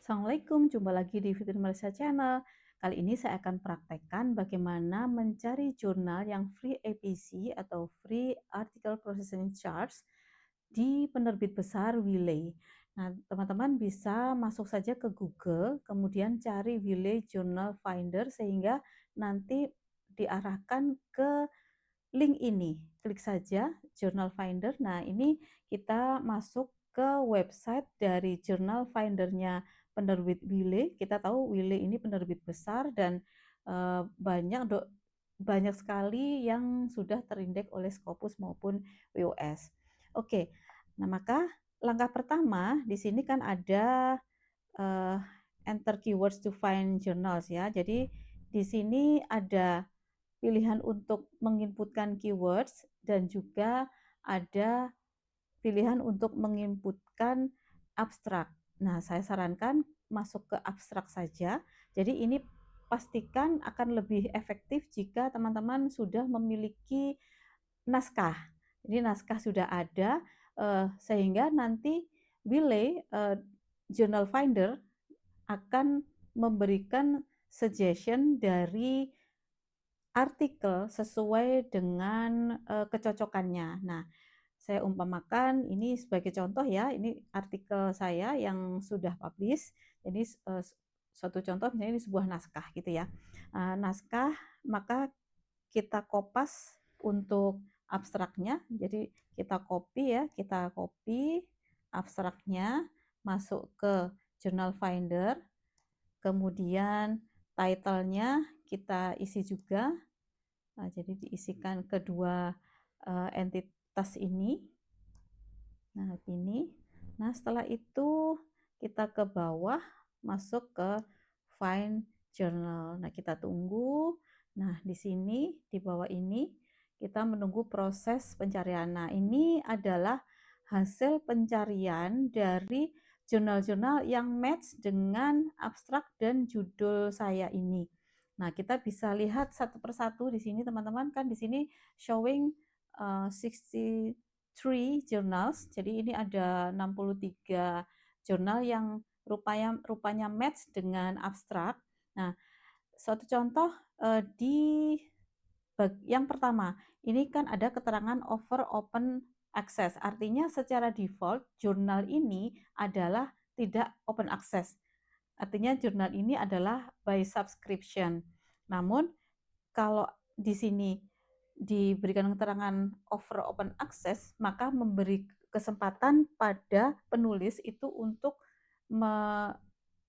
Assalamualaikum, jumpa lagi di Fitri Malaysia Channel. Kali ini saya akan praktekkan bagaimana mencari jurnal yang free APC atau Free Article Processing Charge di penerbit besar Wiley. Nah, teman-teman bisa masuk saja ke Google, kemudian cari Wiley Journal Finder sehingga nanti diarahkan ke link ini. Klik saja Journal Finder. Nah, ini kita masuk ke website dari Journal Finder-nya penerbit Wiley. Kita tahu Wiley ini penerbit besar dan banyak sekali yang sudah terindeks oleh Scopus maupun WOS. Oke. Nah, maka langkah pertama di sini kan ada uh, enter keywords to find journals ya. Jadi di sini ada pilihan untuk menginputkan keywords dan juga ada pilihan untuk menginputkan abstrak. Nah, saya sarankan masuk ke abstrak saja. Jadi ini pastikan akan lebih efektif jika teman-teman sudah memiliki naskah. Jadi naskah sudah ada sehingga nanti Wiley Journal Finder akan memberikan suggestion dari artikel sesuai dengan kecocokannya. Nah, saya umpamakan ini sebagai contoh ya, ini artikel saya yang sudah publish. Jadi suatu contoh misalnya ini sebuah naskah gitu ya. Naskah maka kita kopas untuk abstraknya. Jadi kita copy ya, kita copy abstraknya masuk ke Journal Finder. Kemudian title-nya kita isi juga. Nah, jadi diisikan kedua entitas ini. Nah, ini. Nah, setelah itu kita ke bawah masuk ke find journal. Nah, kita tunggu. Nah, di sini di bawah ini kita menunggu proses pencarian. Nah, ini adalah hasil pencarian dari jurnal-jurnal yang match dengan abstrak dan judul saya ini. Nah, kita bisa lihat satu persatu di sini teman-teman, kan di sini showing 63 journals. Jadi ini ada 63 jurnal yang rupanya match dengan abstrak. Nah, suatu contoh di yang pertama, ini kan ada keterangan over open access. Artinya secara default jurnal ini adalah tidak open access. Artinya jurnal ini adalah by subscription. Namun kalau di sini diberikan keterangan over open access, maka memberi kesempatan pada penulis itu untuk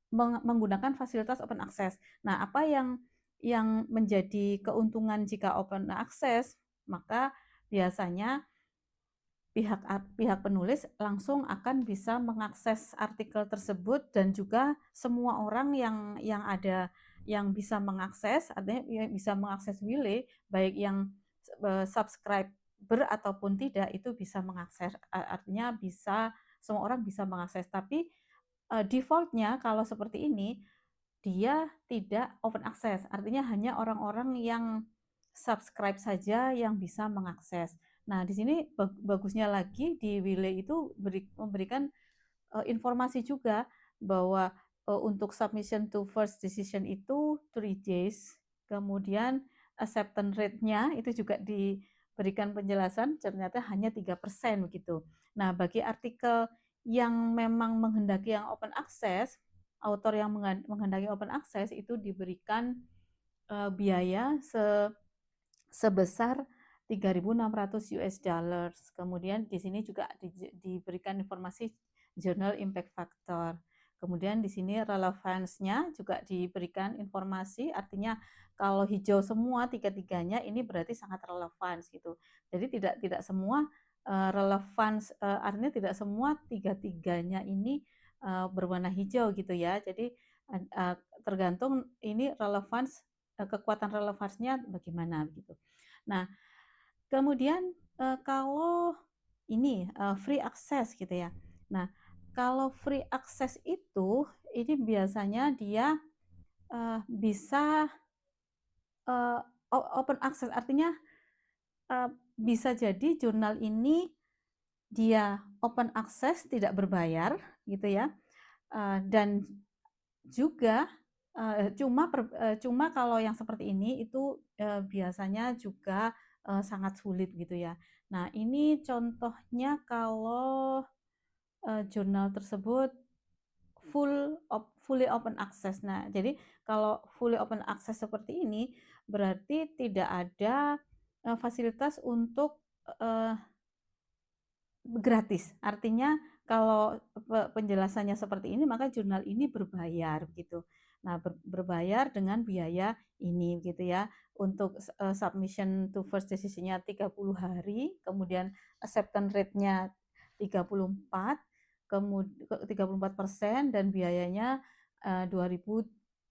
menggunakan fasilitas open access. Nah, apa yang menjadi keuntungan jika open access? Maka biasanya pihak penulis langsung akan bisa mengakses artikel tersebut dan juga semua orang yang ada yang bisa mengakses, artinya yang bisa mengakses Wiley, baik yang subscriber ataupun tidak, itu bisa mengakses. Artinya bisa semua orang bisa mengakses. Tapi defaultnya kalau seperti ini dia tidak open access, artinya hanya orang-orang yang subscribe saja yang bisa mengakses. Nah, di sini bagusnya lagi di Wiley itu memberikan informasi juga bahwa untuk submission to first decision itu 3 days, kemudian acceptance rate-nya itu juga diberikan penjelasan ternyata hanya 3% begitu. Nah, bagi artikel yang memang menghendaki yang open access, author yang menghendaki open access itu diberikan biaya sebesar 3.600 US dollars. Kemudian di sini juga diberikan informasi journal impact factor. Kemudian di sini relevance-nya juga diberikan informasi, artinya kalau hijau semua tiga-tiganya ini berarti sangat relevan gitu. Jadi tidak semua relevance, artinya tidak semua tiga-tiganya ini berwarna hijau gitu ya. Jadi tergantung ini relevance, kekuatan relevansnya bagaimana gitu. Nah, kemudian kalau ini free access gitu ya. Nah, kalau free access itu ini biasanya dia bisa open access, artinya bisa jadi jurnal ini dia open access tidak berbayar gitu ya. Dan juga, cuma kalau yang seperti ini itu, biasanya juga, sangat sulit gitu ya. Nah, ini contohnya kalau, jurnal tersebut fully open access. Nah, jadi kalau fully open access seperti ini, berarti tidak ada, fasilitas untuk, eee gratis. Artinya kalau penjelasannya seperti ini, maka jurnal ini berbayar gitu. Nah, berbayar dengan biaya ini gitu ya. Untuk submission to first decision-nya 30 hari, kemudian acceptance rate-nya 34, 34% dan biayanya, 2.380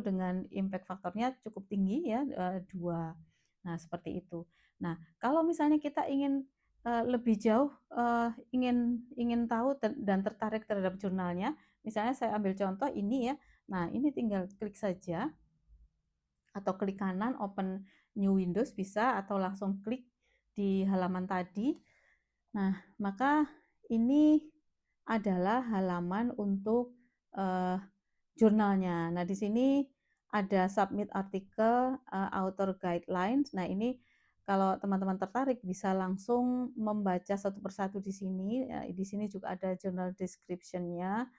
dengan impact faktornya cukup tinggi ya, 2. Nah, seperti itu. Nah, kalau misalnya kita ingin lebih jauh, ingin ingin tahu dan tertarik terhadap jurnalnya, misalnya saya ambil contoh ini ya. Nah, ini tinggal klik saja atau klik kanan open new windows bisa atau langsung klik di halaman tadi. Nah, maka ini adalah halaman untuk, eee, jurnalnya. Nah, di sini ada submit artikel, author guidelines. Nah, ini kalau teman-teman tertarik bisa langsung membaca satu persatu di sini, di sini juga ada journal description-nya.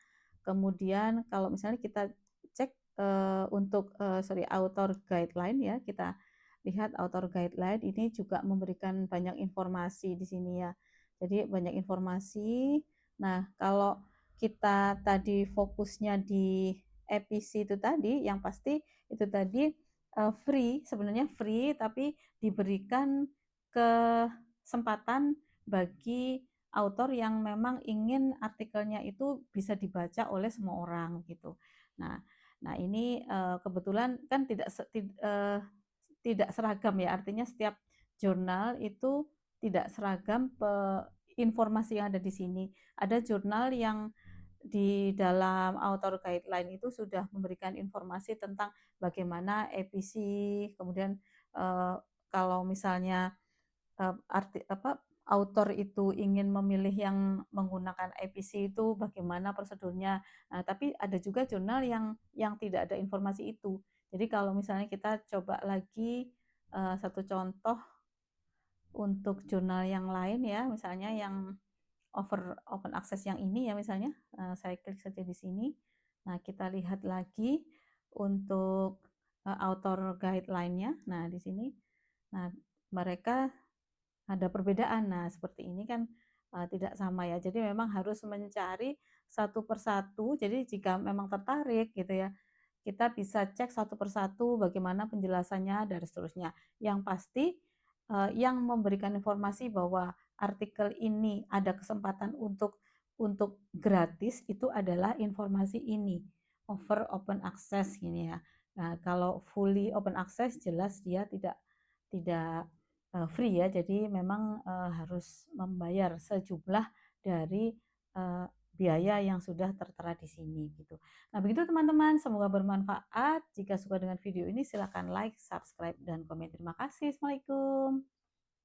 Kemudian kalau misalnya kita cek, untuk, author guideline ya, kita lihat author guideline ini juga memberikan banyak informasi di sini ya. Jadi banyak informasi. Nah, kalau kita tadi fokusnya di EPC itu tadi, yang pasti itu tadi, free, sebenarnya free, tapi diberikan kesempatan bagi author yang memang ingin artikelnya itu bisa dibaca oleh semua orang gitu. Nah nah ini, kebetulan kan tidak seragam ya, artinya setiap jurnal itu tidak seragam informasi yang ada di sini. Ada jurnal yang di dalam author guideline itu sudah memberikan informasi tentang bagaimana EPC, kemudian, kalau misalnya author itu ingin memilih yang menggunakan EPC itu bagaimana prosedurnya. Nah, tapi ada juga jurnal yang tidak ada informasi itu. Jadi kalau misalnya kita coba lagi, satu contoh untuk jurnal yang lain ya, misalnya yang open access yang ini ya misalnya, saya klik saja di sini. Nah, kita lihat lagi untuk, author guideline-nya. Nah, di sini. Nah, mereka ada perbedaan. Nah, seperti ini kan, tidak sama ya. Jadi memang harus mencari satu persatu. Jadi jika memang tertarik gitu ya, kita bisa cek satu persatu bagaimana penjelasannya dan seterusnya. Yang pasti, yang memberikan informasi bahwa artikel ini ada kesempatan untuk gratis itu adalah informasi ini, over open access gini ya. Nah, kalau fully open access jelas dia tidak free ya, jadi memang, harus membayar sejumlah dari, biaya yang sudah tertera di sini gitu. Nah begitu teman-teman, semoga bermanfaat. Jika suka dengan video ini silakan like, subscribe, dan komen. Terima kasih. Assalamualaikum.